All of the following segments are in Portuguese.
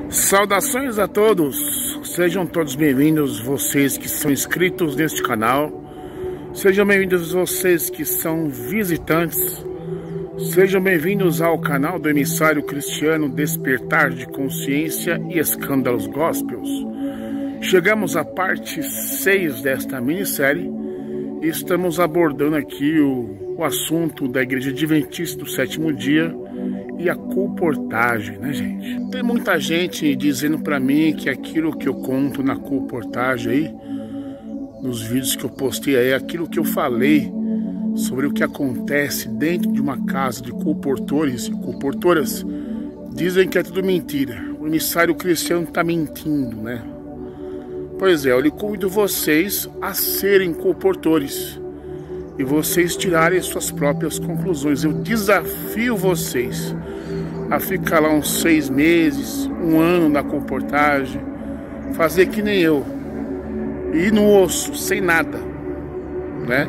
Saudações a todos, sejam todos bem-vindos, vocês que são inscritos neste canal, sejam bem-vindos vocês que são visitantes, sejam bem-vindos ao canal do emissário cristiano Despertar de Consciência e Escândalos Gospels. Chegamos à parte 6 desta minissérie e estamos abordando aqui o assunto da Igreja Adventista do Sétimo Dia e a colportagem, né, gente? Tem muita gente dizendo pra mim que aquilo que eu conto na colportagem aí, nos vídeos que eu postei aí, aquilo que eu falei sobre o que acontece dentro de uma casa de colportores e colportoras, dizem que é tudo mentira. O emissário cristiano tá mentindo, né? Pois é, eu lhe convido vocês a serem colportores e vocês tirarem suas próprias conclusões. Eu desafio vocês a ficar lá uns 6 meses, 1 ano na colportagem, fazer que nem eu, ir no osso, sem nada, né?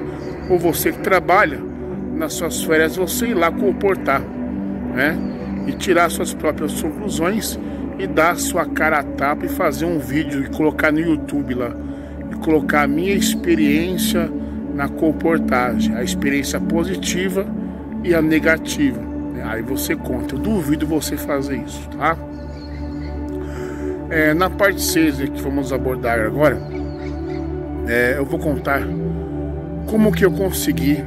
Ou você que trabalha, nas suas férias, você ir lá colportar, né? E tirar suas próprias conclusões e dar sua cara a tapa e fazer um vídeo e colocar no YouTube lá, e colocar a minha experiência na colportagem, a experiência positiva e a negativa. Aí você conta, eu duvido você fazer isso, tá? Na parte 6 que vamos abordar agora, eu vou contar como que eu consegui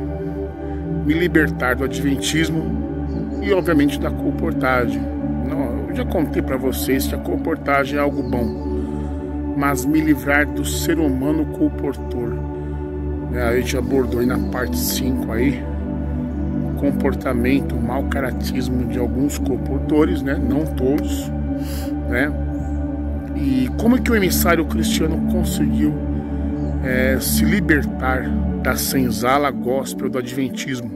me libertar do adventismo e obviamente da colportagem. Não, eu já contei para vocês que a colportagem é algo bom, mas me livrar do ser humano colportor. A gente abordou aí na parte 5 aí o comportamento, o mau caratismo de alguns colportores, né? Não todos, né? E como é que o emissário cristiano conseguiu se libertar da senzala gospel do adventismo?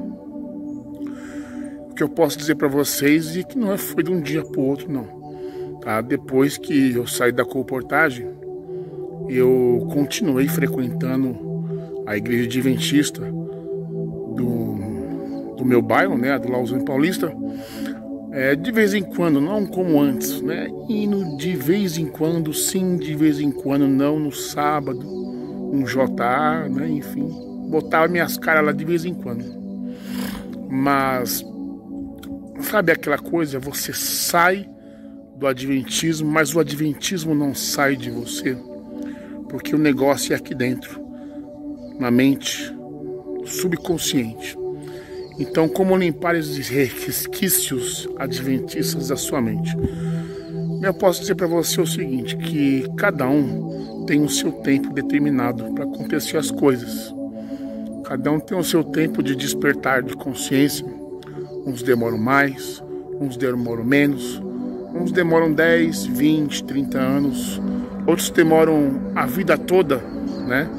O que eu posso dizer para vocês é que não foi de um dia para o outro, não, tá? Depois que eu saí da colportagem, eu continuei frequentando a Igreja Adventista do meu bairro, né, do Lausanne Paulista, de vez em quando, não como antes, né, indo de vez em quando, sim, de vez em quando, não, no sábado, um JA, né, enfim, botava minhas caras lá de vez em quando. Mas, sabe aquela coisa, você sai do adventismo, mas o adventismo não sai de você, porque o negócio é aqui dentro, na mente subconsciente. Então, como limpar esses resquícios adventistas da sua mente? Eu posso dizer para você o seguinte, que cada um tem o seu tempo determinado para acontecer as coisas. Cada um tem o seu tempo de despertar de consciência. Uns demoram mais, uns demoram menos, uns demoram 10, 20, 30 anos, outros demoram a vida toda, né?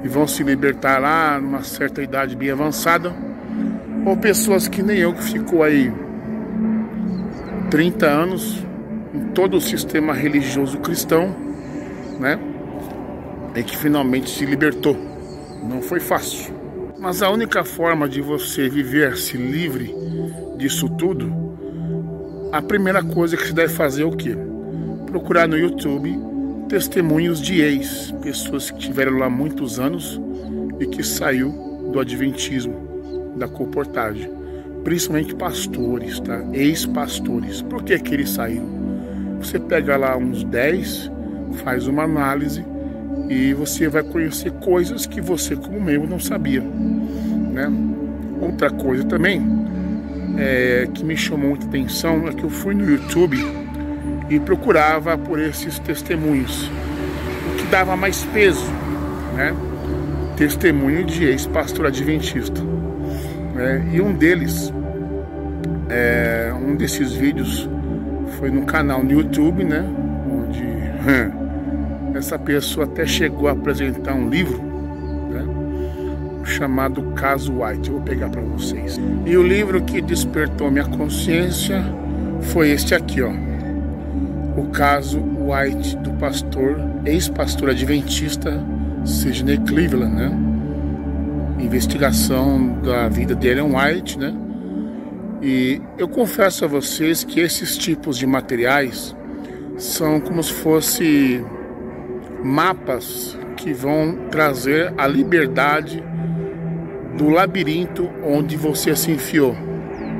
E vão se libertar lá numa certa idade bem avançada, ou pessoas que nem eu, que ficou aí 30 anos em todo o sistema religioso cristão, né? E que finalmente se libertou. Não foi fácil, mas a única forma de você viver-se livre disso tudo, a primeira coisa que você deve fazer é o quê? Procurar no YouTube testemunhos de pessoas que tiveram lá muitos anos e que saiu do adventismo, da colportagem, principalmente pastores, tá? Ex-pastores. Por que que eles saíram? Você pega lá uns 10, faz uma análise e você vai conhecer coisas que você como membro não sabia, né? Outra coisa também que me chamou muita atenção é que eu fui no YouTube e procurava por esses testemunhos, o que dava mais peso, né? Testemunho de ex-pastor adventista, né? E um deles, um desses vídeos foi no canal no YouTube, né? Onde essa pessoa até chegou a apresentar um livro, né? Chamado Caso White. Eu vou pegar para vocês. E o livro que despertou minha consciência foi este aqui, ó. O caso White, do pastor, ex-pastor adventista Sidney Cleveland, né? Investigação da vida de Ellen White, né? E eu confesso a vocês que esses tipos de materiais são como se fosse mapas que vão trazer a liberdade do labirinto onde você se enfiou,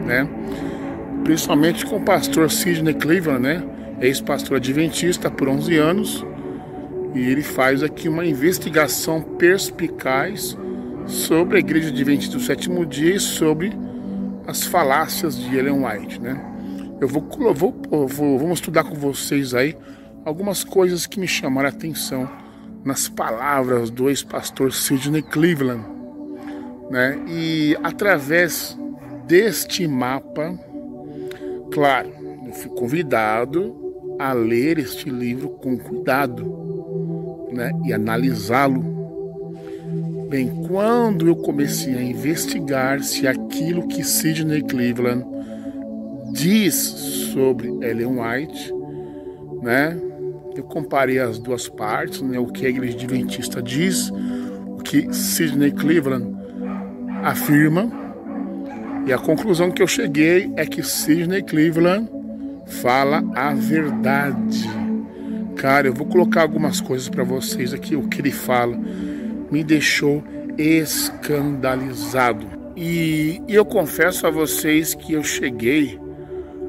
né? Principalmente com o pastor Sidney Cleveland, né? Ex-pastor adventista por 11 anos, e ele faz aqui uma investigação perspicaz sobre a Igreja Adventista do Sétimo Dia e sobre as falácias de Ellen White, né? Vamos estudar com vocês aí algumas coisas que me chamaram a atenção nas palavras do ex-pastor Sidney Cleveland, né? E através deste mapa, claro, eu fui convidado a ler este livro com cuidado, né? E analisá-lo. Bem, quando eu comecei a investigar se aquilo que Sidney Cleveland diz sobre Ellen White, né? Eu comparei as duas partes, né? O que a Igreja Adventista diz, o que Sidney Cleveland afirma, e a conclusão que eu cheguei é que Sidney Cleveland fala a verdade. Cara, eu vou colocar algumas coisas para vocês aqui. O que ele fala me deixou escandalizado. E eu confesso a vocês que eu cheguei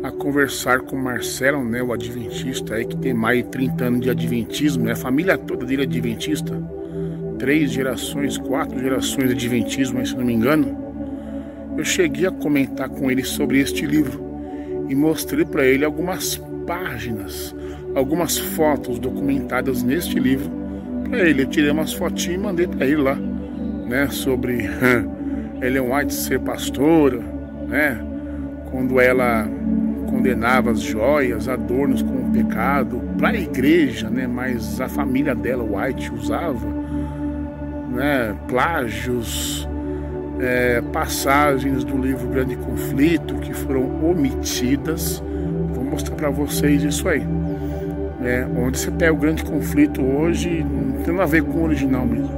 a conversar com o Marcelo, né, o adventista aí, que tem mais de 30 anos de adventismo, né? A família toda dele é adventista. 3 gerações, 4 gerações de adventismo, se não me engano. Eu cheguei a comentar com ele sobre este livro e mostrei para ele algumas páginas, algumas fotos documentadas neste livro para ele. Eu tirei umas fotinhas e mandei para ele lá, né, sobre Ellen White ser pastora, né, quando ela condenava as joias, adornos com o pecado para a igreja, né, mas a família dela, White, usava, né, plágios, passagens do livro Grande Conflito que foram omitidas. Vou mostrar para vocês isso aí, né? Onde você pega o Grande Conflito hoje, não tem nada a ver com o original mesmo.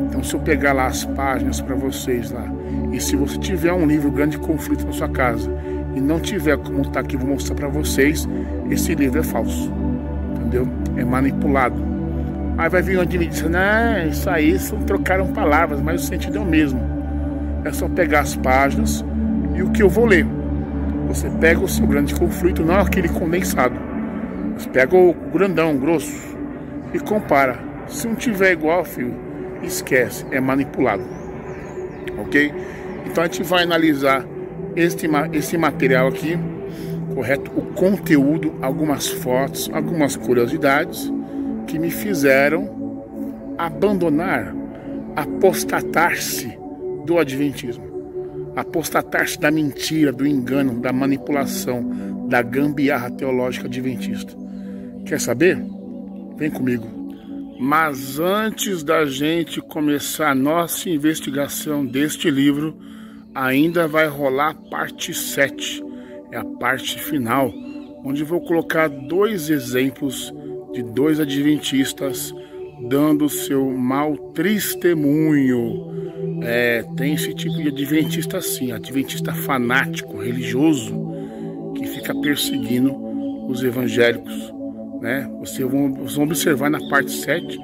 Então, se eu pegar lá as páginas para vocês lá, e se você tiver um livro Grande Conflito na sua casa e não tiver como tá aqui, vou mostrar para vocês, esse livro é falso, entendeu? É manipulado. Aí vai vir um adventista, não, isso aí só trocaram palavras, mas o sentido é o mesmo. É só pegar as páginas e o que eu vou ler. Você pega o seu Grande Conflito, não aquele condensado. Você pega o grandão, grosso, e compara. Se não tiver igual, filho, esquece, é manipulado. Ok? Então a gente vai analisar esse material aqui, correto? O conteúdo, algumas fotos, algumas curiosidades que me fizeram abandonar, apostatar-se do adventismo, apostatar-se da mentira, do engano, da manipulação, da gambiarra teológica adventista. Quer saber? Vem comigo. Mas antes da gente começar a nossa investigação deste livro, ainda vai rolar a parte 7, é a parte final, onde vou colocar 2 exemplos de 2 adventistas dando seu mau testemunho. Tem esse tipo de adventista assim, adventista fanático, religioso, que fica perseguindo os evangélicos, né? Vocês vão observar na parte 7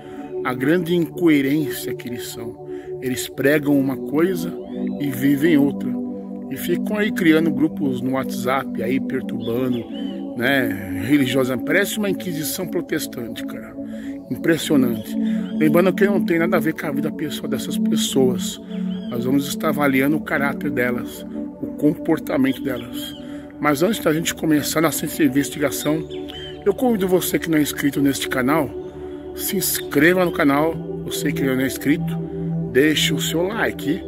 a grande incoerência que eles são. Eles pregam uma coisa e vivem outra. E ficam aí criando grupos no WhatsApp, aí perturbando, né? Religiosa. Parece uma inquisição protestante, cara. Impressionante. Lembrando que não tem nada a ver com a vida pessoal dessas pessoas. Nós vamos estar avaliando o caráter delas, o comportamento delas. Mas antes da gente começar nossa investigação, eu convido você que não é inscrito neste canal, se inscreva no canal. Você que não é inscrito, deixe o seu like,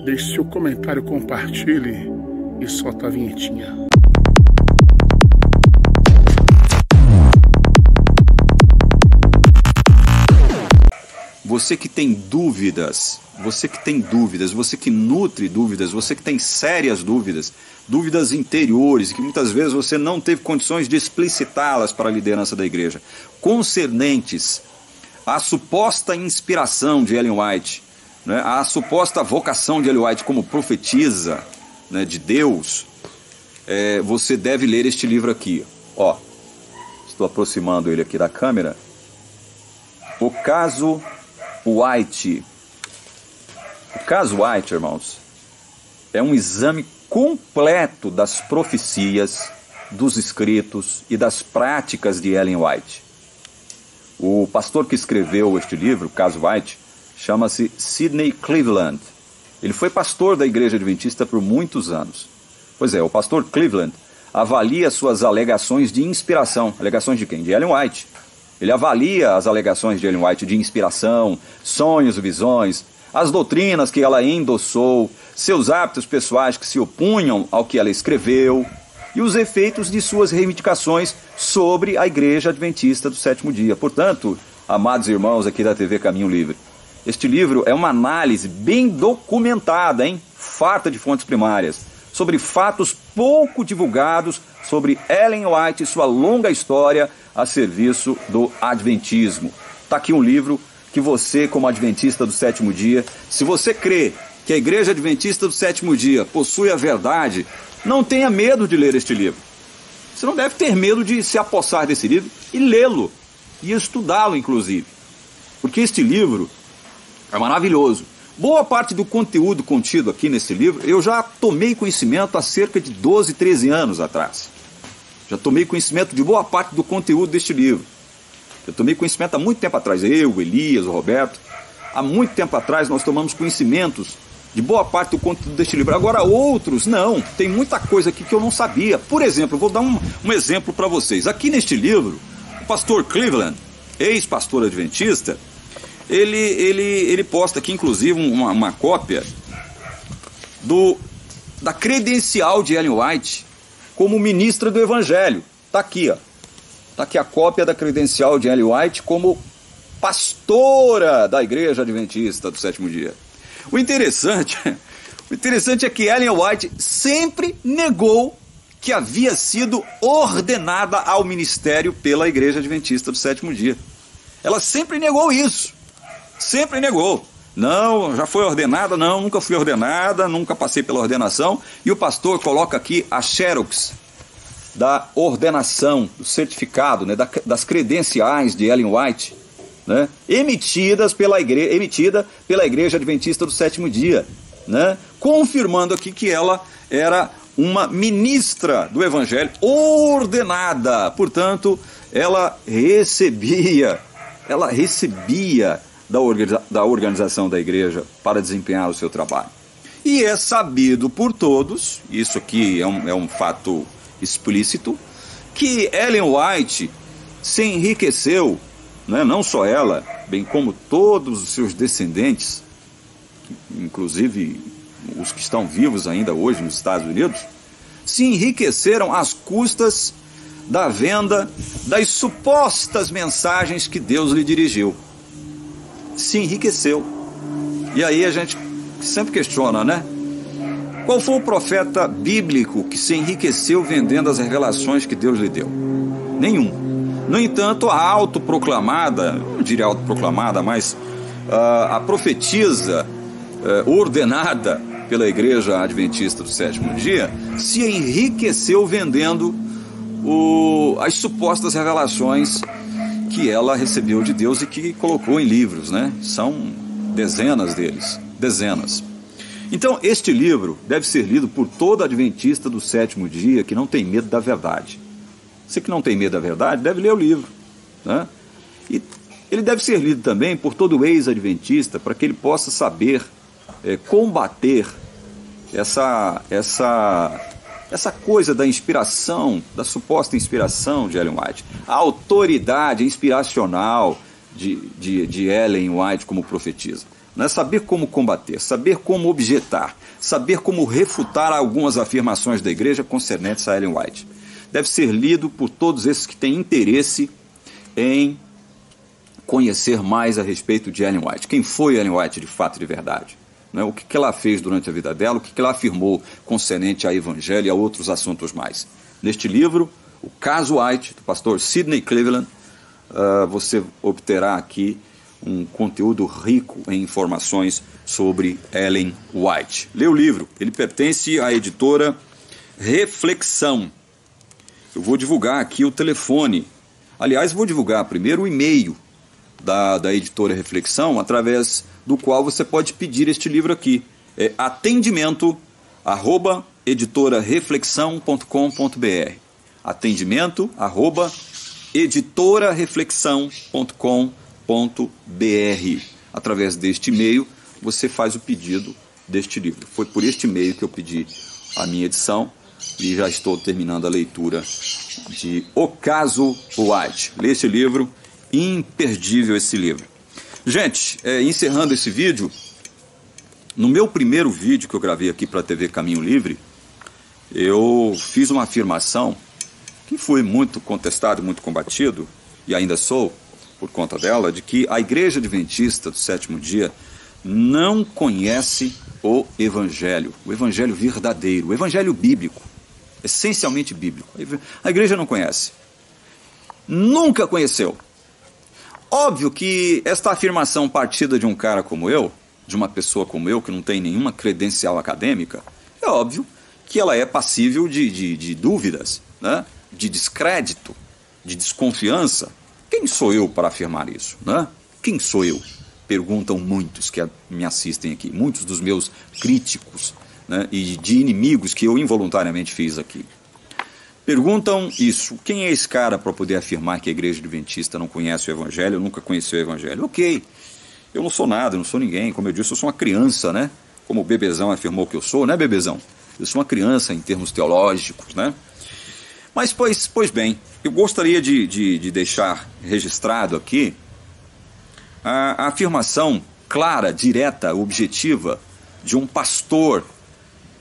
deixe seu comentário, compartilhe e solta a vinhetinha. Você que tem dúvidas, você que nutre dúvidas, você que tem sérias dúvidas, dúvidas interiores, que muitas vezes você não teve condições de explicitá-las para a liderança da igreja, concernentes à suposta inspiração de Ellen White, né, à suposta vocação de Ellen White como profetisa, né, de Deus, você deve ler este livro aqui, ó. Estou aproximando ele aqui da câmera. O caso White. O caso White, irmãos, é um exame completo das profecias, dos escritos e das práticas de Ellen White. O pastor que escreveu este livro, o caso White, chama-se Sidney Cleveland. Ele foi pastor da Igreja Adventista por muitos anos. Pois é, o pastor Cleveland avalia suas alegações de inspiração. Alegações de quem? De Ellen White. Ele avalia as alegações de Ellen White de inspiração, sonhos, visões, as doutrinas que ela endossou, seus hábitos pessoais que se opunham ao que ela escreveu e os efeitos de suas reivindicações sobre a Igreja Adventista do Sétimo Dia. Portanto, amados irmãos aqui da TV Caminho Livre, este livro é uma análise bem documentada, farta de fontes primárias, sobre fatos pouco divulgados sobre Ellen White e sua longa história a serviço do Adventismo. Está aqui um livro que você, como Adventista do Sétimo Dia, se você crê que a Igreja Adventista do Sétimo Dia possui a verdade, não tenha medo de ler este livro. Você não deve ter medo de se apossar desse livro e lê-lo, e estudá-lo, inclusive. Porque este livro é maravilhoso. Boa parte do conteúdo contido aqui nesse livro, eu já tomei conhecimento há cerca de 12, 13 anos atrás. Já tomei conhecimento de boa parte do conteúdo deste livro. Eu tomei conhecimento há muito tempo atrás, eu, Elias, o Roberto. Há muito tempo atrás nós tomamos conhecimentos de boa parte do conteúdo deste livro. Agora outros, não. Tem muita coisa aqui que eu não sabia. Por exemplo, eu vou dar um exemplo para vocês. Aqui neste livro, o pastor Cleveland, ex-pastor adventista, ele posta aqui, inclusive, uma cópia da credencial de Ellen White como ministra do Evangelho. Está aqui, ó. Está aqui a cópia da credencial de Ellen White como pastora da Igreja Adventista do Sétimo Dia. O interessante é que Ellen White sempre negou que havia sido ordenada ao ministério pela Igreja Adventista do Sétimo Dia. Ela sempre negou isso. Sempre negou. Não, já foi ordenada? Não, nunca fui ordenada, nunca passei pela ordenação. E o pastor coloca aqui a xerox da ordenação, do certificado, né, das credenciais de Ellen White, né, emitida pela Igreja Adventista do Sétimo Dia, né, confirmando aqui que ela era uma ministra do Evangelho ordenada. Portanto, ela recebia da organização da igreja para desempenhar o seu trabalho. E é sabido por todos, isso aqui é um fato explícito, que Ellen White se enriqueceu, né, não só ela, bem como todos os seus descendentes, inclusive os que estão vivos ainda hoje nos Estados Unidos, se enriqueceram às custas da venda das supostas mensagens que Deus lhe dirigiu. Se enriqueceu. E aí a gente sempre questiona, né? Qual foi o profeta bíblico que se enriqueceu vendendo as revelações que Deus lhe deu? Nenhum. No entanto, a autoproclamada, não diria autoproclamada, mas a profetisa ordenada pela Igreja Adventista do Sétimo Dia se enriqueceu vendendo as supostas revelações que ela recebeu de Deus e que colocou em livros, né? São dezenas deles, dezenas. Então, este livro deve ser lido por todo adventista do Sétimo Dia que não tem medo da verdade. Você que não tem medo da verdade deve ler o livro, né? E ele deve ser lido também por todo ex-adventista para que ele possa saber combater essa coisa da inspiração, da suposta inspiração de Ellen White, a autoridade inspiracional de Ellen White como profetisa. Não é saber como combater, saber como objetar, saber como refutar algumas afirmações da igreja concernentes a Ellen White. Deve ser lido por todos esses que têm interesse em conhecer mais a respeito de Ellen White. Quem foi Ellen White de fato e de verdade? Né? O que ela fez durante a vida dela, o que ela afirmou concernente ao Evangelho e a outros assuntos mais. Neste livro, o caso White, do pastor Sidney Cleveland, você obterá aqui um conteúdo rico em informações sobre Ellen White. Lê o livro, ele pertence à editora Reflexão. Eu vou divulgar aqui o telefone Aliás, vou divulgar primeiro o e-mail da editora Reflexão, através do qual você pode pedir este livro aqui. É atendimento@editorareflexão.com.br. atendimento@editorareflexão.com.br. Através deste e-mail você faz o pedido deste livro. Foi por este e-mail que eu pedi a minha edição e já estou terminando a leitura de O Caso White. Lê esse livro, imperdível esse livro. Gente, encerrando esse vídeo, no meu primeiro vídeo que eu gravei aqui para a TV Caminho Livre, eu fiz uma afirmação que foi muito contestado, muito combatido, e ainda sou, por conta dela, de que a Igreja Adventista do Sétimo Dia não conhece o Evangelho verdadeiro, o Evangelho bíblico, essencialmente bíblico. A Igreja não conhece, nunca conheceu. Óbvio que esta afirmação partida de um cara como eu, de uma pessoa como eu, que não tem nenhuma credencial acadêmica, é óbvio que ela é passível de dúvidas, né? De descrédito, de desconfiança. Quem sou eu para afirmar isso, né? Quem sou eu? Perguntam muitos que me assistem aqui, muitos dos meus críticos, né? E de inimigos que eu involuntariamente fiz aqui. Perguntam isso, quem é esse cara para poder afirmar que a Igreja Adventista não conhece o Evangelho, nunca conheceu o Evangelho? Ok, eu não sou nada, eu não sou ninguém, como eu disse, eu sou uma criança, né? Como o Bebezão afirmou que eu sou, né, Bebezão? Eu sou uma criança em termos teológicos, né? Mas, pois bem, eu gostaria de deixar registrado aqui a afirmação clara, direta, objetiva de um pastor,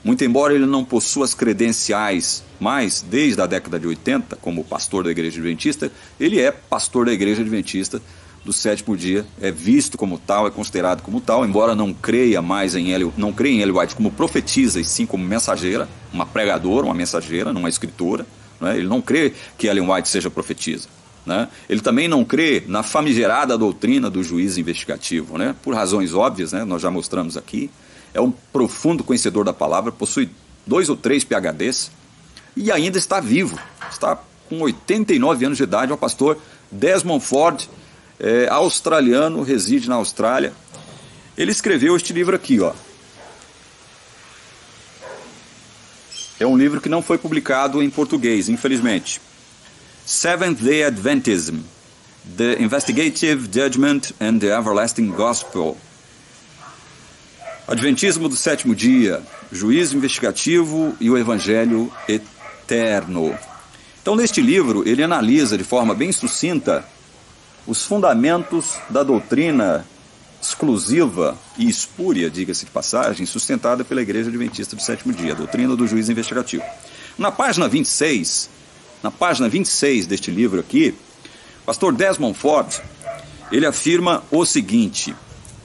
muito embora ele não possua as credenciais, mas desde a década de 80, como pastor da Igreja Adventista, ele é pastor da Igreja Adventista do Sétimo Dia, é visto como tal, é considerado como tal, embora não creia mais em Ellen White como profetisa, e sim como mensageira, uma pregadora, uma mensageira, não uma escritora, né? Ele não crê que Ellen White seja profetisa, né? Ele também não crê na famigerada doutrina do juiz investigativo, né? Por razões óbvias, né? Nós já mostramos aqui. É um profundo conhecedor da palavra, possui 2 ou 3 PhDs e ainda está vivo, está com 89 anos de idade. É o pastor Desmond Ford, australiano, reside na Austrália. Ele escreveu este livro aqui, ó. É um livro que não foi publicado em português, infelizmente. Seventh-day Adventism, The Investigative Judgment and the Everlasting Gospel. Adventismo do Sétimo Dia, Juízo Investigativo e o Evangelho Eterno. Então, neste livro, ele analisa de forma bem sucinta os fundamentos da doutrina exclusiva e espúria, diga-se de passagem, sustentada pela Igreja Adventista do Sétimo Dia, a doutrina do juízo investigativo. Na página 26 deste livro aqui, o pastor Desmond Ford, ele afirma o seguinte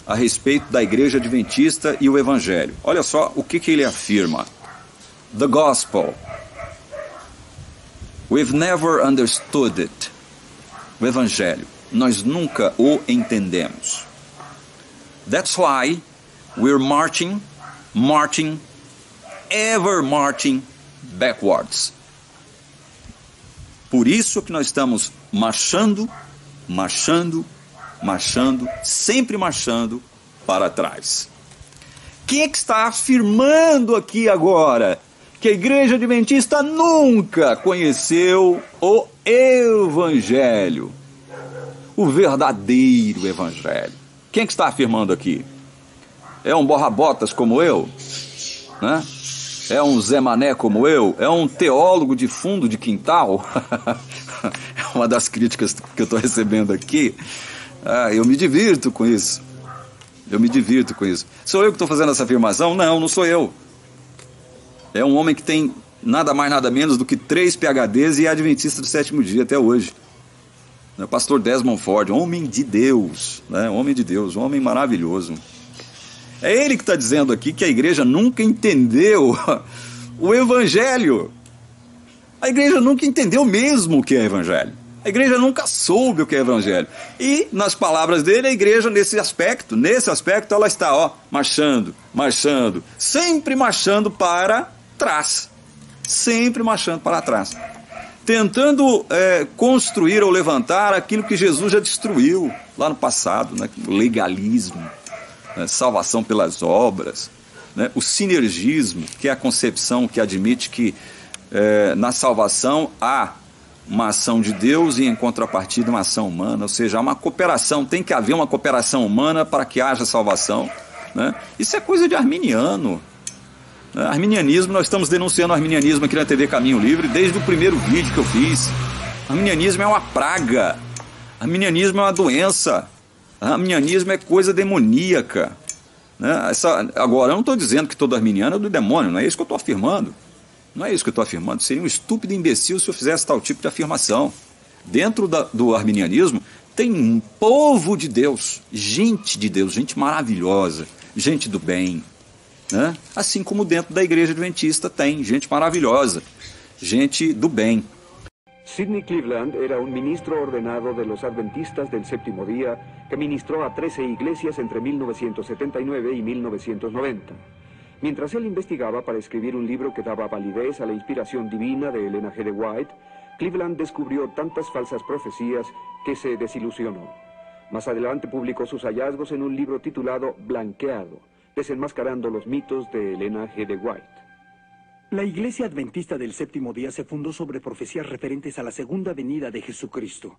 a respeito da Igreja Adventista e o Evangelho. Olha só o que ele afirma. The Gospel. We've never understood it. O Evangelho. Nós nunca o entendemos. That's why we're marching, ever marching backwards. Por isso que nós estamos marchando, sempre marchando para trás. Quem é que está afirmando aqui agora que a Igreja Adventista nunca conheceu o Evangelho? O verdadeiro Evangelho. Quem é que está afirmando aqui? É um borra-botas como eu? Né? É um Zé Mané como eu? É um teólogo de fundo de quintal? É uma das críticas que eu estou recebendo aqui. Eu me divirto com isso. Sou eu que estou fazendo essa afirmação? Não sou eu. É um homem que tem nada mais, nada menos do que 3 PhDs e é adventista do Sétimo Dia até hoje. O pastor Desmond Ford, homem de Deus, né? Homem de Deus, um homem maravilhoso. É ele que está dizendo aqui que a igreja nunca entendeu o Evangelho. A igreja nunca entendeu mesmo o que é Evangelho. A igreja nunca soube o que é Evangelho. E, nas palavras dele, a igreja, nesse aspecto, ela está, marchando, sempre marchando para trás. tentando construir ou levantar aquilo que Jesus já destruiu lá no passado, né? O legalismo, né? Salvação pelas obras, né? O sinergismo, que é a concepção que admite que na salvação há uma ação de Deus e em contrapartida uma ação humana, ou seja, há uma cooperação, tem que haver uma cooperação humana para que haja salvação, né? Isso é coisa de arminiano. Arminianismo, nós estamos denunciando o arminianismo aqui na TV Caminho Livre desde o primeiro vídeo que eu fiz. Arminianismo é uma praga, arminianismo é uma doença, arminianismo é coisa demoníaca, né? Agora, eu não estou dizendo que todo arminiano é do demônio, não é isso que eu estou afirmando. Não é isso que eu estou afirmando. Seria um estúpido imbecil se eu fizesse tal tipo de afirmação. Dentro do arminianismo tem um povo de Deus, gente maravilhosa, gente do bem, né? Assim como dentro da igreja adventista tem gente maravilhosa, gente do bem. Sidney Cleveland era un ministro ordenado de los adventistas del séptimo día que ministró a 13 iglesias entre 1979 y 1990. Mientras él investigaba para escribir un libro que daba validez a la inspiración divina de Elena G. de White, Cleveland descubrió tantas falsas profecías que se desilusionó. Más adelante publicó sus hallazgos en un libro titulado Blanqueado, desenmascarando los mitos de Elena G. de White. La Iglesia Adventista del Séptimo Día se fundó sobre profecías referentes a la segunda venida de Jesucristo.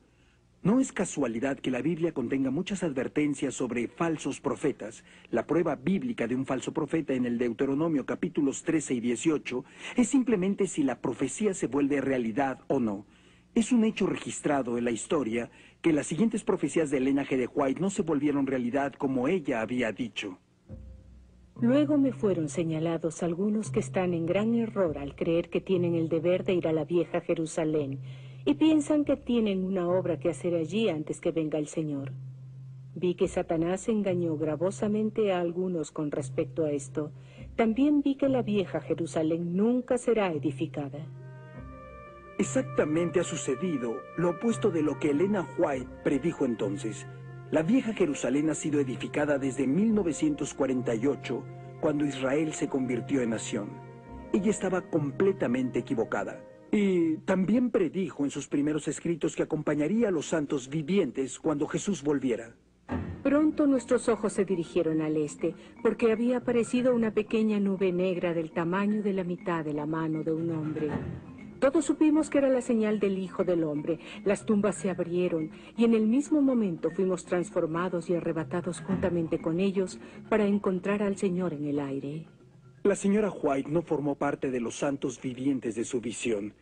No es casualidad que la Biblia contenga muchas advertencias sobre falsos profetas. La prueba bíblica de un falso profeta en el Deuteronomio capítulos 13 y 18 es simplemente si la profecía se vuelve realidad o no. Es un hecho registrado en la historia que las siguientes profecías de Elena G. de White no se volvieron realidad como ella había dicho. Luego me fueron señalados algunos que están en gran error al creer que tienen el deber de ir a la vieja Jerusalén y piensan que tienen una obra que hacer allí antes que venga el Señor. Vi que Satanás engañó gravosamente a algunos con respecto a esto. También vi que la vieja Jerusalén nunca será edificada. Exactamente ha sucedido lo opuesto de lo que Elena White predijo entonces. La vieja Jerusalén ha sido edificada desde 1948, cuando Israel se convirtió en nación. Ella estaba completamente equivocada. Y también predijo en sus primeros escritos que acompañaría a los santos vivientes cuando Jesús volviera. Pronto nuestros ojos se dirigieron al este, porque había aparecido una pequeña nube negra del tamaño de la mitad de la mano de un hombre. Todos supimos que era la señal del Hijo del Hombre. Las tumbas se abrieron y en el mismo momento fuimos transformados y arrebatados juntamente con ellos para encontrar al Señor en el aire. La señora White no formó parte de los santos vivientes de su visión.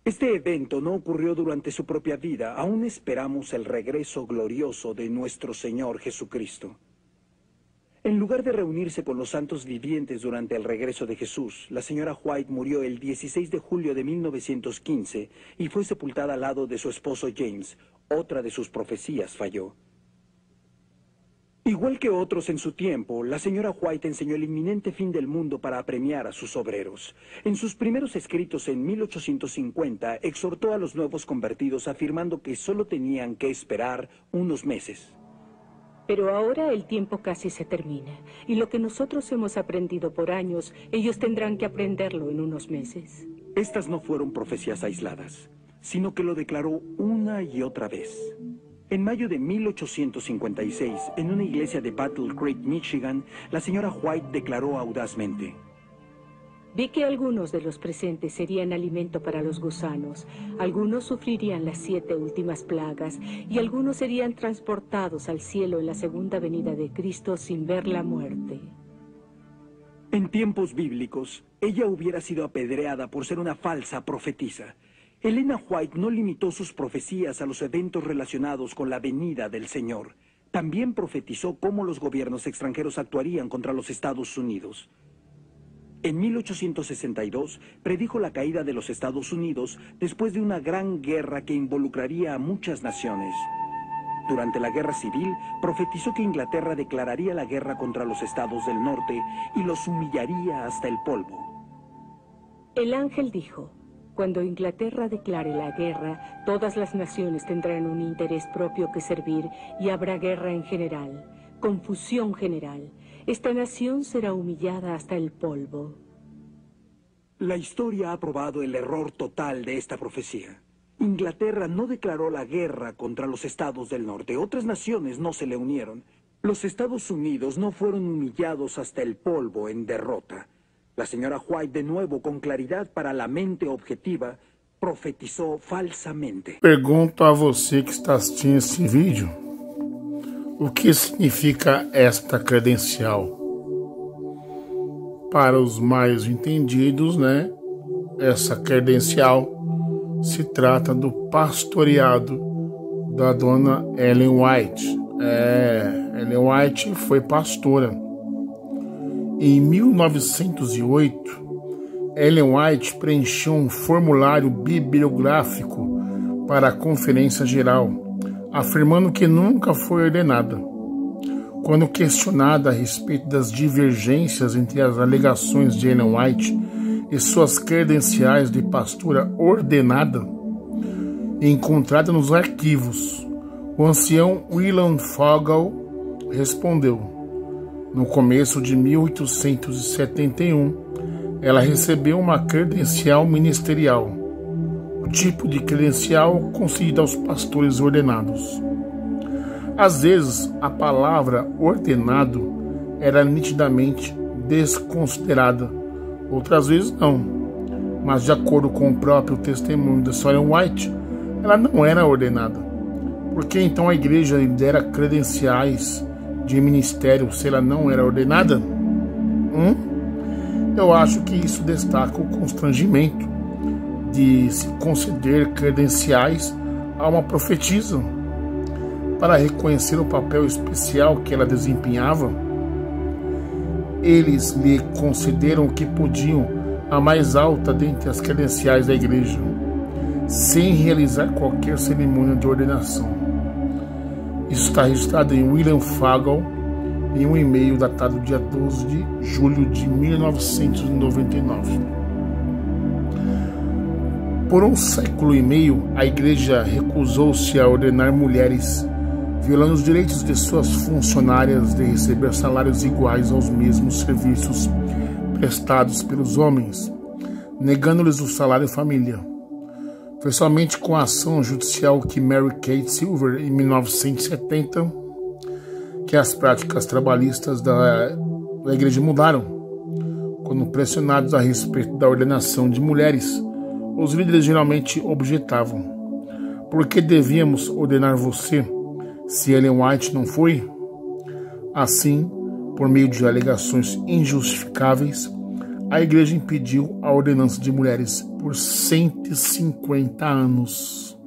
Este evento no ocurrió durante su propia vida. Aún esperamos el regreso glorioso de nuestro Señor Jesucristo. En lugar de reunirse con los santos vivientes durante el regreso de Jesús, la señora White murió el 16 de julio de 1915 y fue sepultada al lado de su esposo James. Otra de sus profecías falló. Igual que otros en su tiempo, la señora White enseñó el inminente fin del mundo para apremiar a sus obreros. En sus primeros escritos en 1850, exhortó a los nuevos convertidos afirmando que solo tenían que esperar unos meses. Pero ahora el tiempo casi se termina, y lo que nosotros hemos aprendido por años, ellos tendrán que aprenderlo en unos meses. Estas no fueron profecías aisladas, sino que lo declaró una y otra vez. En mayo de 1856, en una iglesia de Battle Creek, Michigan, la señora White declaró audazmente: Vi que algunos de los presentes serían alimento para los gusanos, algunos sufrirían las 7 últimas plagas, y algunos serían transportados al cielo en la segunda venida de Cristo sin ver la muerte. En tiempos bíblicos, ella hubiera sido apedreada por ser una falsa profetisa. Elena White no limitó sus profecías a los eventos relacionados con la venida del Señor. También profetizó cómo los gobiernos extranjeros actuarían contra los Estados Unidos. En 1862, predijo la caída de los Estados Unidos después de una gran guerra que involucraría a muchas naciones. Durante la Guerra Civil, profetizó que Inglaterra declararía la guerra contra los estados del norte y los humillaría hasta el polvo. El ángel dijo: cuando Inglaterra declare la guerra, todas las naciones tendrán un interés propio que servir y habrá guerra en general, confusión general. Esta nación será humillada hasta el polvo. La historia ha probado el error total de esta profecía. Inglaterra no declaró la guerra contra los estados del norte. Otras naciones no se le unieron. Los Estados Unidos no fueron humillados hasta el polvo en derrota. La señora White, de nuevo, con claridad para la mente objetiva, profetizou falsamente. Pergunto a você que está assistindo esse vídeo, o que significa esta credencial? Para os mais entendidos, né, essa credencial se trata do pastoreado da dona Ellen White. Ellen White foi pastora. Em 1908, Ellen White preencheu um formulário bibliográfico para a Conferência Geral, afirmando que nunca foi ordenada. Quando questionada a respeito das divergências entre as alegações de Ellen White e suas credenciais de pastora ordenada, encontrada nos arquivos, o ancião William Fogel respondeu: no começo de 1871, ela recebeu uma credencial ministerial, o tipo de credencial concedida aos pastores ordenados. Às vezes, a palavra ordenado era nitidamente desconsiderada, outras vezes não. Mas, de acordo com o próprio testemunho de Ellen White, ela não era ordenada. Por que então a igreja lhe dera credenciais de ministério se ela não era ordenada? Eu acho que isso destaca o constrangimento de se conceder credenciais a uma profetisa para reconhecer o papel especial que ela desempenhava. Eles lhe concederam o que podiam, a mais alta dentre as credenciais da igreja, sem realizar qualquer cerimônia de ordenação. Isso está registrado em William Fogel, em um e-mail datado dia 12 de julho de 1999. Por um século e meio, a igreja recusou-se a ordenar mulheres, violando os direitos de suas funcionárias de receber salários iguais aos mesmos serviços prestados pelos homens, negando-lhes o salário família. Foi somente com a ação judicial que Mary Kate Silver, em 1970, que as práticas trabalhistas da igreja mudaram. Quando pressionados a respeito da ordenação de mulheres, os líderes geralmente objetavam: por que devíamos ordenar você se Ellen White não foi? Assim, por meio de alegações injustificáveis, a igreja impediu a ordenança de mulheres por 150 anos,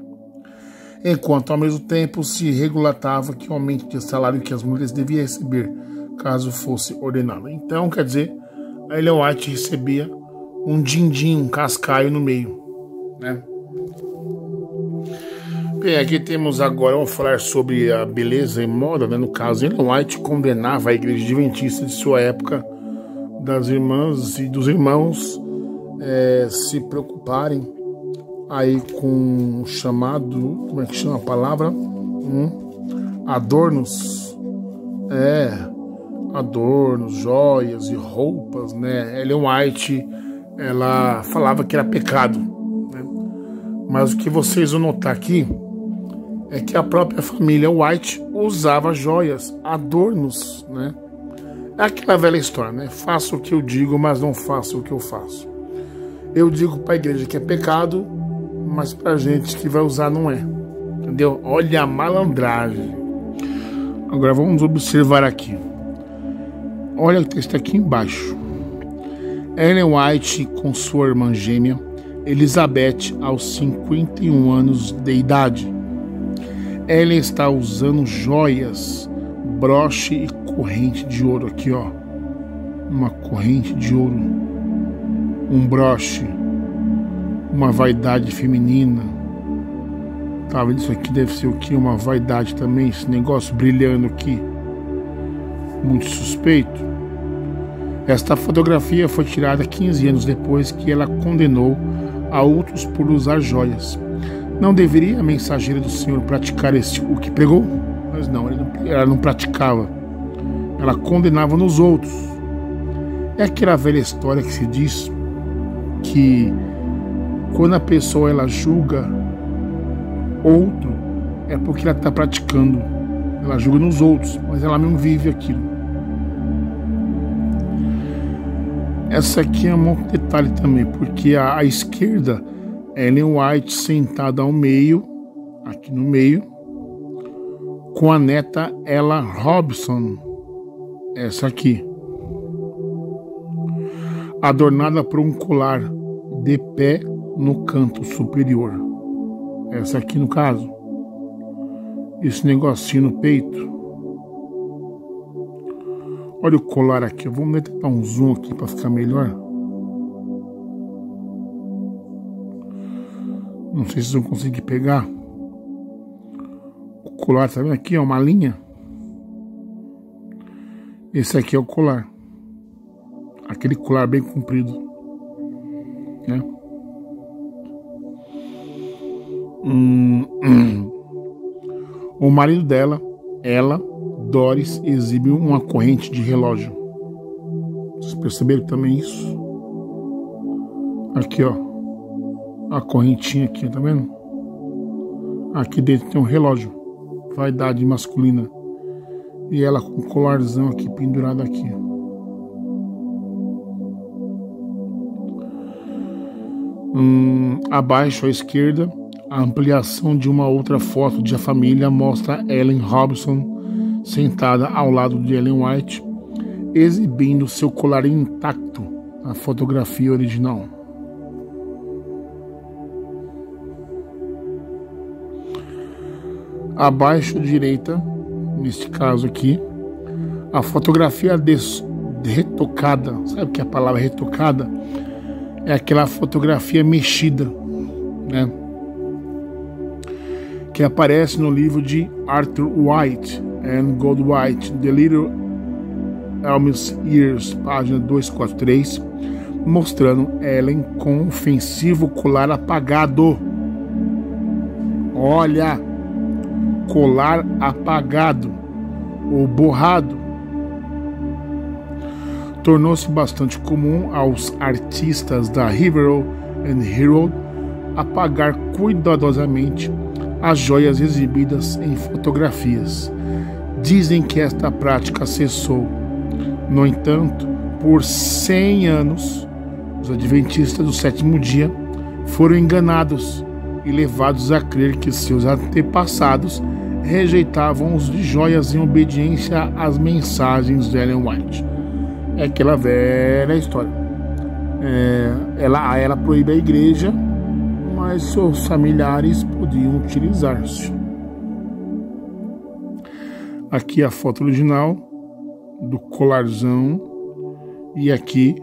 enquanto ao mesmo tempo se regulamentava que o aumento de salário que as mulheres deviam receber caso fosse ordenada. Então, quer dizer, a Ellen White recebia um din-din, um cascaio no meio, né? Bem, aqui temos agora, vamos falar sobre a beleza e moda, né? No caso, Ellen White condenava a igreja adventista de sua época, das irmãs e dos irmãos se preocuparem aí com o chamado, como é que chama a palavra? Adornos, adornos, joias e roupas, né? Ellen White, ela falava que era pecado, né? Mas o que vocês vão notar aqui é que a própria família White usava joias, adornos, né? É aquela velha história, né? Faço o que eu digo, mas não faço o que eu faço. Eu digo para a igreja que é pecado, mas para a gente que vai usar não é. Entendeu? Olha a malandragem. Agora vamos observar aqui. Olha o texto aqui embaixo. Ellen White com sua irmã gêmea, Elizabeth, aos 51 anos de idade. Ellen está usando joias, broche e corrente de ouro aqui, ó. Uma corrente de ouro, um broche, uma vaidade feminina. Tá vendo? Isso aqui deve ser o que? Uma vaidade também, esse negócio brilhando aqui. Muito suspeito. Esta fotografia foi tirada 15 anos depois que ela condenou a outros por usar joias. Não deveria a mensageira do Senhor praticar o que pregou? Mas não, ela não praticava. Ela condenava nos outros. É aquela velha história que se diz que quando a pessoa ela julga outro, é porque ela está praticando. Ela julga nos outros, mas ela não vive aquilo. Essa aqui é um detalhe também, porque à esquerda, Ellen White sentada ao meio, aqui no meio, com a neta Ella Robson, essa aqui, adornada por um colar de pé no canto superior. Essa aqui no caso, esse negocinho no peito. Olha o colar aqui, vamos tentar um zoom aqui para ficar melhor. Não sei se vocês vão conseguir pegar. O colar, tá vendo aqui, ó, uma linha. Esse aqui é o colar. Aquele colar bem comprido, né? O marido dela, Doris, exibe uma corrente de relógio. Vocês perceberam também isso? Aqui, ó. A correntinha aqui, tá vendo? Aqui dentro tem um relógio. Vaidade masculina. E ela com um colarzão aqui pendurado aqui. Abaixo à esquerda, a ampliação de uma outra foto de a família mostra Ellen Robson sentada ao lado de Ellen White, exibindo seu colar intacto na fotografia original. Abaixo à direita, neste caso aqui, a fotografia retocada. Sabe o que é a palavra retocada? É aquela fotografia mexida, né? Que aparece no livro de Arthur White and Goldwhite, The Little Elm's Years, página 243, mostrando Ellen com um ofensivo colar apagado. Olha, colar apagado ou borrado. Tornou-se bastante comum aos artistas da Riverol and Herald apagar cuidadosamente as joias exibidas em fotografias. Dizem que esta prática cessou. No entanto, por 100 anos, os adventistas do sétimo dia foram enganados e levados a crer que seus antepassados rejeitavam os de joias em obediência às mensagens de Ellen White. É aquela velha história. Ela proíbe a igreja, mas seus familiares podiam utilizar-se. Aqui a foto original do colarzão e aqui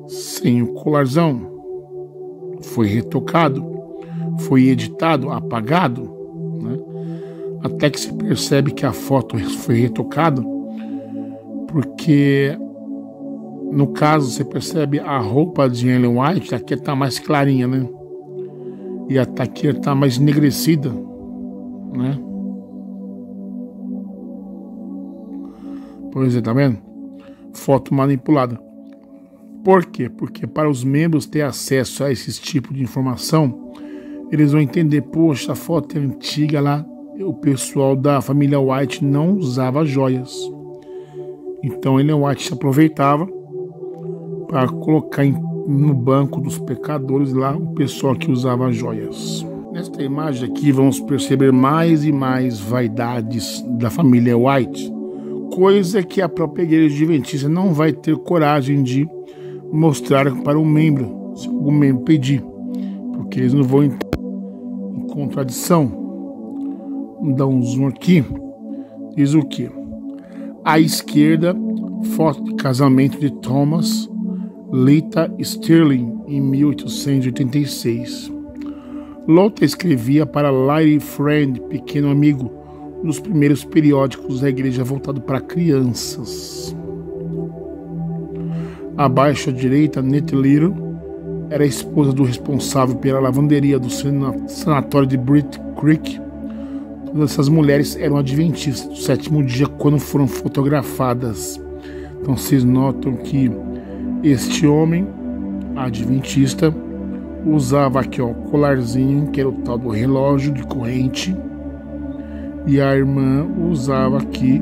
sem o colarzão. Foi retocado, foi editado, apagado, né? Até que se percebe que a foto foi retocada, porque no caso você percebe a roupa de Ellen White, aqui está mais clarinha, né? E aqui está mais enegrecida, né? Pois é, tá vendo? Foto manipulada. Por quê? Porque para os membros ter acesso a esse tipo de informação, eles vão entender, poxa, a foto é antiga lá, o pessoal da família White não usava joias. Então Ellen White se aproveitava para colocar no banco dos pecadores lá o pessoal que usava joias. Nesta imagem aqui vamos perceber mais e mais vaidades da família White, coisa que a própria igreja adventista não vai ter coragem de mostrar para um membro, se algum membro pedir, porque eles não vão entrar em contradição. Vamos dar um zoom aqui. Diz o que? À esquerda, foto de casamento de Thomas Lita Sterling em 1886. Lota escrevia para Lady Friend, pequeno amigo, nos primeiros periódicos da igreja voltado para crianças. Abaixo à direita, Nettie Little era a esposa do responsável pela lavanderia do sanatório de Britt Creek. Todas essas mulheres eram adventistas do sétimo dia quando foram fotografadas. Então vocês notam que este homem adventista usava aqui, ó, colarzinho, que era o tal do relógio de corrente, e a irmã usava aqui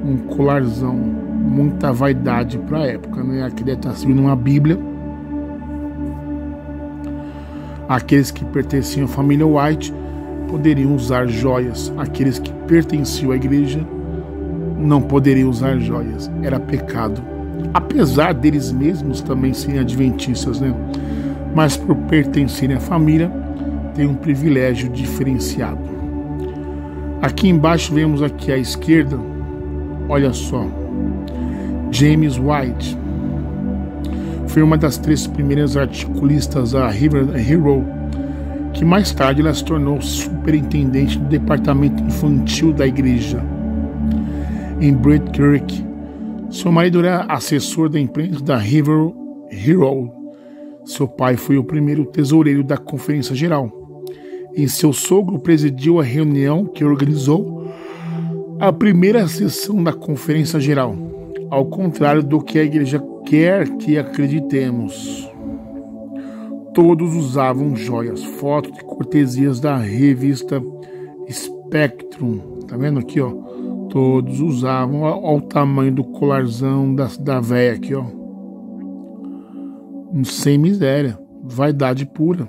um colarzão. Muita vaidade para a época, né? Aqui deve estar seguindo uma Bíblia. Aqueles que pertenciam à família White poderiam usar joias. Aqueles que pertenciam à igreja não poderiam usar joias. Era pecado. Apesar deles mesmos também serem adventistas, né? Mas por pertencerem à família, tem um privilégio diferenciado. Aqui embaixo vemos aqui à esquerda, olha só, James White. Foi uma das 3 primeiras articulistas da River Hero, que mais tarde ela se tornou superintendente do departamento infantil da igreja em Bradkirk. Seu marido era assessor da imprensa da River Hero. Seu pai foi o primeiro tesoureiro da Conferência Geral. E seu sogro presidiu a reunião que organizou a primeira sessão da Conferência Geral, ao contrário do que a igreja quer que acreditemos. Todos usavam joias, fotos de cortesias da revista Spectrum. Tá vendo aqui, ó? Todos usavam. Olha o tamanho do colarzão da véia aqui, ó. Sem miséria. Vaidade pura.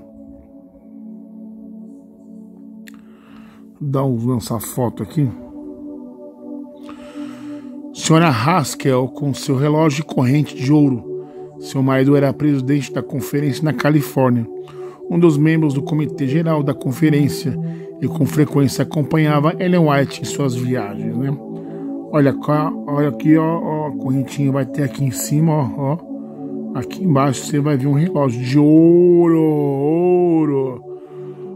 Dá um lançar foto aqui. Senhora Haskell com seu relógio de corrente de ouro. Seu marido era presidente da conferência na Califórnia, um dos membros do comitê geral da conferência, e com frequência acompanhava Ellen White em suas viagens, né? Olha aqui, ó, a correntinha vai ter aqui em cima, ó. Aqui embaixo você vai ver um relógio de ouro.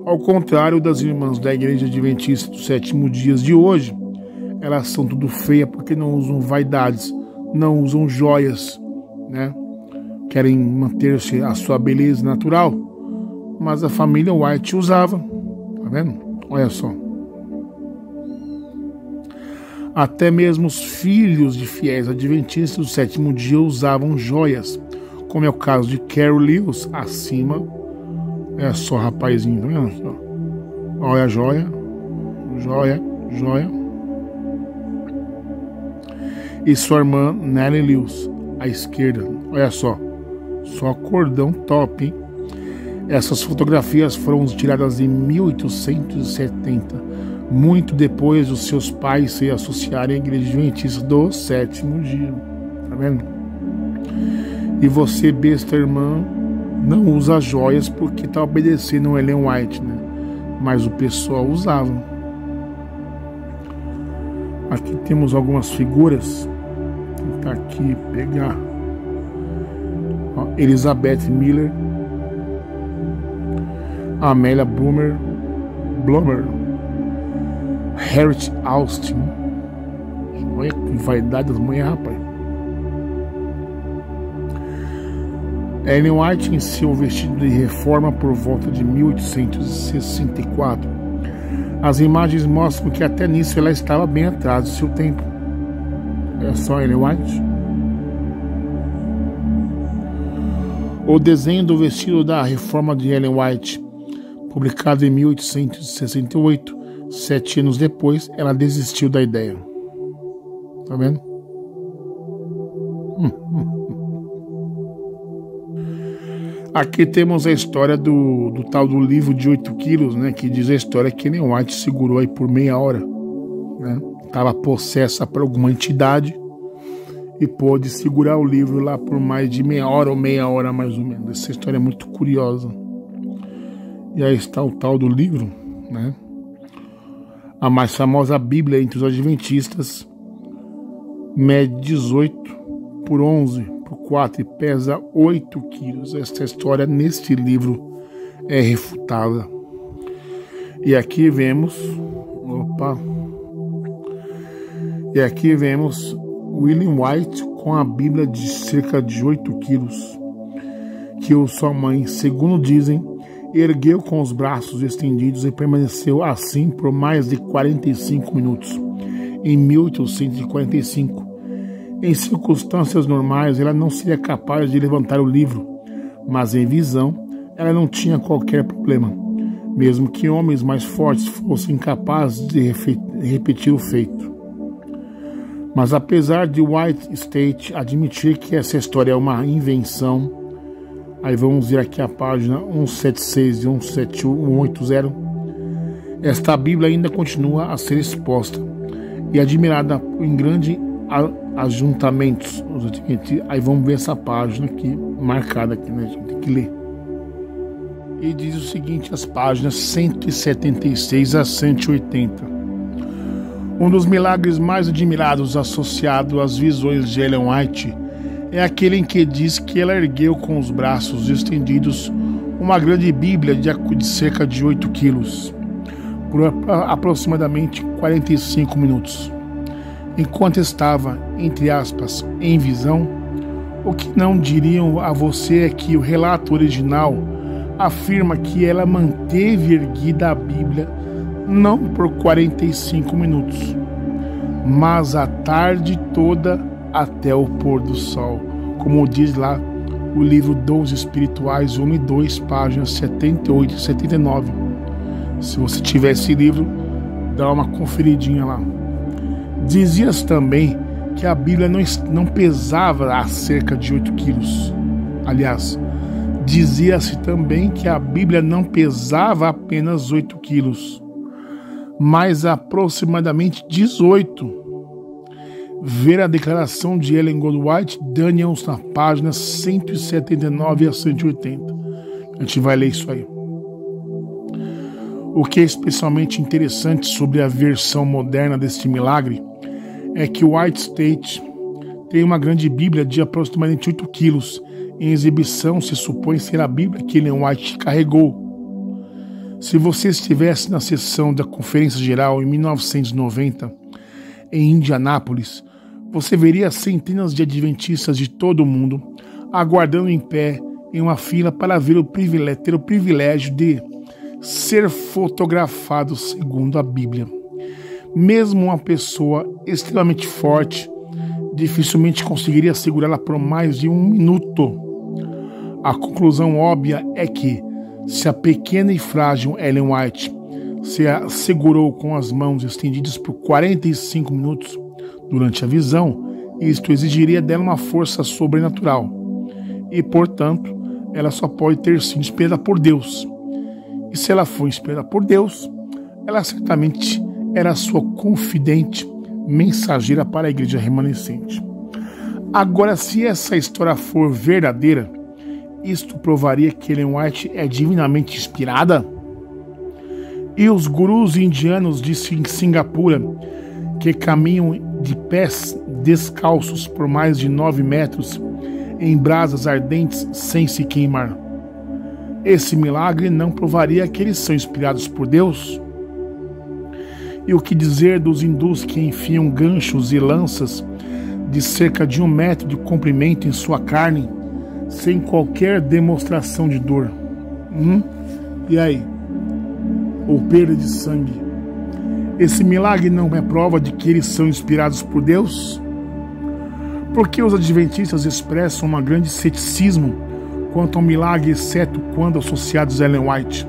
Ao contrário das irmãs da Igreja Adventista dos Sétimos Dias de hoje, elas são tudo feia porque não usam vaidades, não usam joias, né? Querem manter-se a sua beleza natural, mas a família White usava, tá vendo? Olha só. Até mesmo os filhos de fiéis adventistas do sétimo dia usavam joias, como é o caso de Carol Lewis, acima. É só, rapazinho, tá vendo? Olha a joia, joia. E sua irmã Nellie Lewis, à esquerda. Olha só cordão top, hein? Essas fotografias foram tiradas em 1870, muito depois dos seus pais se associarem à Igreja Adventista do Sétimo Dia. Tá vendo? E você, besta irmã, não usa joias porque tá obedecendo a Ellen White, né? Mas o pessoal usava. Aqui temos algumas figuras. Vou tentar aqui pegar. Ó, Elizabeth Miller, Amélia Bloomer, Harriet Austin. Olha que vaidade das mulheres, rapaz. Ellen White em seu vestido de reforma por volta de 1864. As imagens mostram que até nisso ela estava bem atrás do seu tempo. É só Ellen White. O desenho do vestido da reforma de Ellen White, publicado em 1868, 7 anos depois, ela desistiu da ideia. Tá vendo? Aqui temos a história do tal do livro de 8 quilos, né? Que diz a história que Ellen White segurou aí por meia hora, né? Estava possessa por alguma entidade e pôde segurar o livro lá por mais de meia hora ou meia hora mais ou menos. Essa história é muito curiosa. E aí está o tal do livro, né? A mais famosa Bíblia entre os adventistas mede 18 por 11 por 4 e pesa 8 quilos. Esta história neste livro é refutada. E aqui vemos, William White com a Bíblia de cerca de 8 quilos, que sua mãe, segundo dizem, ergueu com os braços estendidos e permaneceu assim por mais de 45 minutos, em 1845. Em circunstâncias normais, ela não seria capaz de levantar o livro, mas em visão, ela não tinha qualquer problema, mesmo que homens mais fortes fossem capazes de repetir o feito. Mas apesar de White State admitir que essa história é uma invenção, aí vamos ver aqui a página 176 e 180, esta Bíblia ainda continua a ser exposta e admirada em grandes ajuntamentos. Aí vamos ver essa página aqui, marcada aqui, né? A gente tem que ler. E diz o seguinte, as páginas 176 a 180. Um dos milagres mais admirados associado às visões de Ellen White é aquele em que diz que ela ergueu com os braços estendidos uma grande Bíblia de cerca de 8 quilos, por aproximadamente 45 minutos. Enquanto estava, entre aspas, em visão, o que não diriam a você é que o relato original afirma que ela manteve erguida a Bíblia não por 45 minutos, mas a tarde toda até o pôr do sol, como diz lá o livro Dons Espirituais, volume 2, páginas 78 e 79. Se você tiver esse livro, dá uma conferidinha lá. Dizias também que a Bíblia não pesava a cerca de 8 quilos. Aliás, dizia-se também que a Bíblia não pesava apenas 8 quilos, mas aproximadamente 18. Ver a declaração de Ellen Goldwhite, Daniels, na página 179 a 180. A gente vai ler isso aí. O que é especialmente interessante sobre a versão moderna deste milagre é que White State tem uma grande Bíblia de aproximadamente 8 quilos. Em exibição, se supõe ser a Bíblia que Ellen White carregou. Se você estivesse na sessão da Conferência Geral em 1990, em Indianápolis, você veria centenas de adventistas de todo o mundo aguardando em pé em uma fila para ter o privilégio de ser fotografado segundo a Bíblia. Mesmo uma pessoa extremamente forte dificilmente conseguiria segurá-la por mais de 1 minuto. A conclusão óbvia é que, se a pequena e frágil Ellen White se segurou com as mãos estendidas por 45 minutos durante a visão, isto exigiria dela uma força sobrenatural. E, portanto, ela só pode ter sido inspirada por Deus. E se ela foi inspirada por Deus, ela certamente era sua confidente mensageira para a igreja remanescente. Agora, se essa história for verdadeira, isto provaria que Ellen White é divinamente inspirada? E os gurus indianos de Singapura, que caminham de pés descalços por mais de 9 metros em brasas ardentes sem se queimar, esse milagre não provaria que eles são inspirados por Deus? E o que dizer dos hindus que enfiam ganchos e lanças de cerca de 1 metro de comprimento em sua carne, sem qualquer demonstração de dor? E aí? Ou perda de sangue? Esse milagre não é prova de que eles são inspirados por Deus? Porque os adventistas expressam um grande ceticismo quanto ao milagre, exceto quando associados a Ellen White?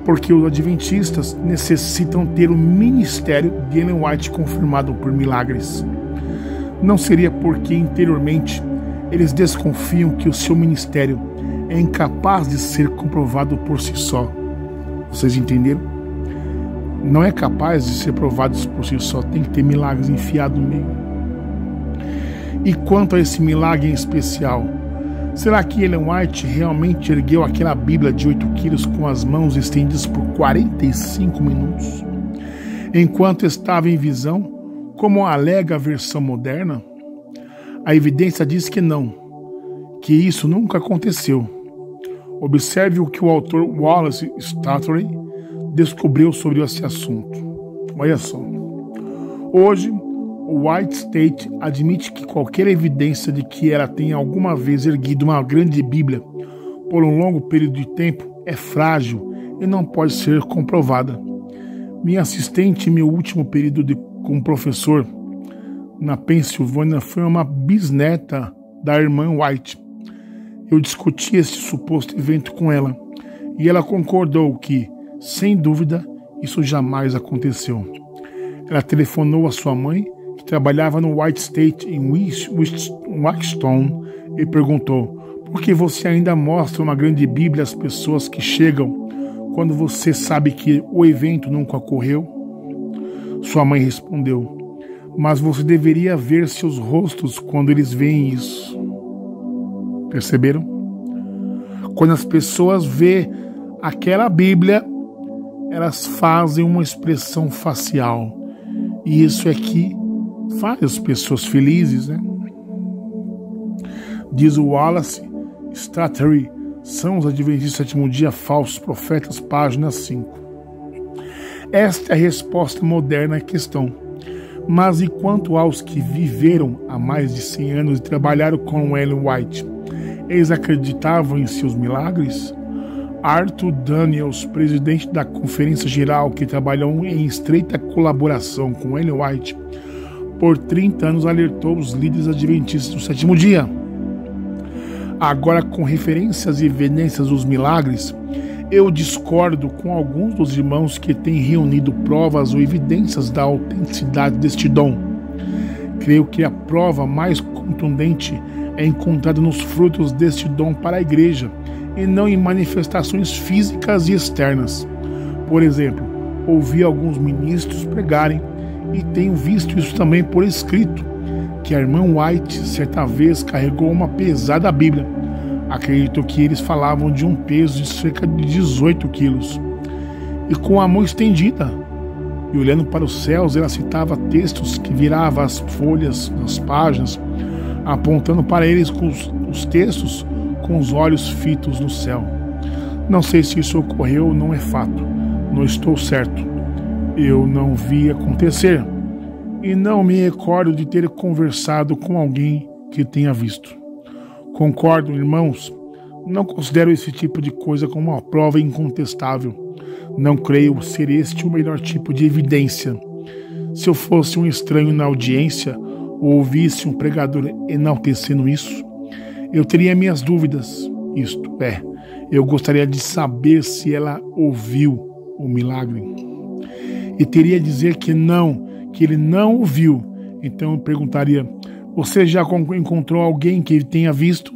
Porque os adventistas necessitam ter o ministério de Ellen White confirmado por milagres. Não seria porque interiormente eles desconfiam que o seu ministério é incapaz de ser comprovado por si só. Vocês entenderam? Não é capaz de ser provado por si só, tem que ter milagres enfiados no meio. E quanto a esse milagre em especial, será que Ellen White realmente ergueu aquela Bíblia de 8 quilos com as mãos estendidas por 45 minutos, enquanto estava em visão, como alega a versão moderna? A evidência diz que não, que isso nunca aconteceu. Observe o que o autor Wallace Stuttery descobriu sobre esse assunto. Olha só. Hoje, o White State admite que qualquer evidência de que ela tenha alguma vez erguido uma grande Bíblia por um longo período de tempo é frágil e não pode ser comprovada. Minha assistente em meu último período como professor na Pensilvânia foi uma bisneta da irmã White. Eu discuti esse suposto evento com ela e ela concordou que, sem dúvida, isso jamais aconteceu. Ela telefonou à sua mãe, que trabalhava no White State em Waxstone, e perguntou: por que você ainda mostra uma grande Bíblia às pessoas que chegam quando você sabe que o evento nunca ocorreu? Sua mãe respondeu: mas você deveria ver seus rostos quando eles veem isso. Perceberam? Quando as pessoas veem aquela Bíblia, elas fazem uma expressão facial. E isso é que faz as pessoas felizes, né? Diz o Wallace Strattery, São os Adventistas do Sétimo Dia, Falsos Profetas, página 5. Esta é a resposta moderna à questão. Mas e quanto aos que viveram há mais de 100 anos e trabalharam com Ellen White? Eles acreditavam em seus milagres? Arthur Daniels, presidente da Conferência Geral, que trabalhou em estreita colaboração com Ellen White por 30 anos, alertou os líderes adventistas do sétimo dia. Agora, com referências e evidências dos milagres, eu discordo com alguns dos irmãos que têm reunido provas ou evidências da autenticidade deste dom. Creio que a prova mais contundente é encontrada nos frutos deste dom para a igreja e não em manifestações físicas e externas. Por exemplo, ouvi alguns ministros pregarem, e tenho visto isso também por escrito, que a irmã White certa vez carregou uma pesada Bíblia. Acredito que eles falavam de um peso de cerca de 18 quilos. E com a mão estendida e olhando para os céus, ela citava textos que virava as folhas, as páginas, apontando para eles com os textos com os olhos fitos no céu. Não sei se isso ocorreu, não é fato. Não estou certo. Eu não vi acontecer. E não me recordo de ter conversado com alguém que tenha visto. Concordo, irmãos. Não considero esse tipo de coisa como uma prova incontestável. Não creio ser este o melhor tipo de evidência. Se eu fosse um estranho na audiência ou ouvisse um pregador enaltecendo isso, eu teria minhas dúvidas. Isto é, eu gostaria de saber se ela ouviu o milagre. E teria a dizer que ele não ouviu. Então eu perguntaria: você já encontrou alguém que ele tenha visto?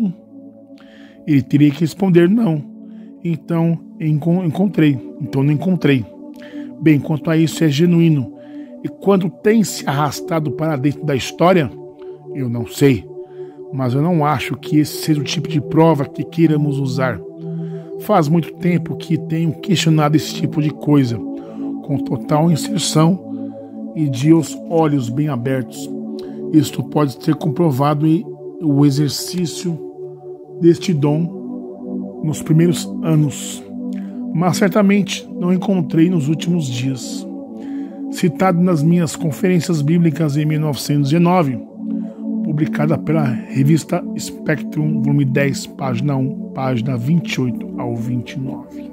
Ele teria que responder: não. Então encontrei. Então não encontrei. Bem, quanto a isso, é genuíno. E quando tem se arrastado para dentro da história, eu não sei. Mas eu não acho que esse seja o tipo de prova que queiramos usar. Faz muito tempo que tenho questionado esse tipo de coisa, com total inserção e de os olhos bem abertos. Isto pode ser comprovado em o exercício deste dom nos primeiros anos, mas certamente não encontrei nos últimos dias. Citado nas minhas conferências bíblicas em 1919, publicada pela revista Spectrum, volume 10, página 1, página 28 ao 29.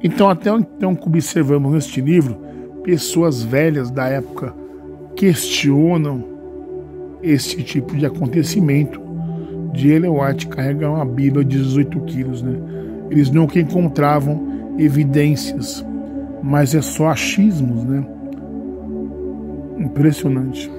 Então, até então que observamos neste livro, pessoas velhas da época questionam este tipo de acontecimento de Ellen White carregar uma Bíblia de 18 quilos, né? Eles nunca encontravam evidências, mas é só achismos, né? Impressionante.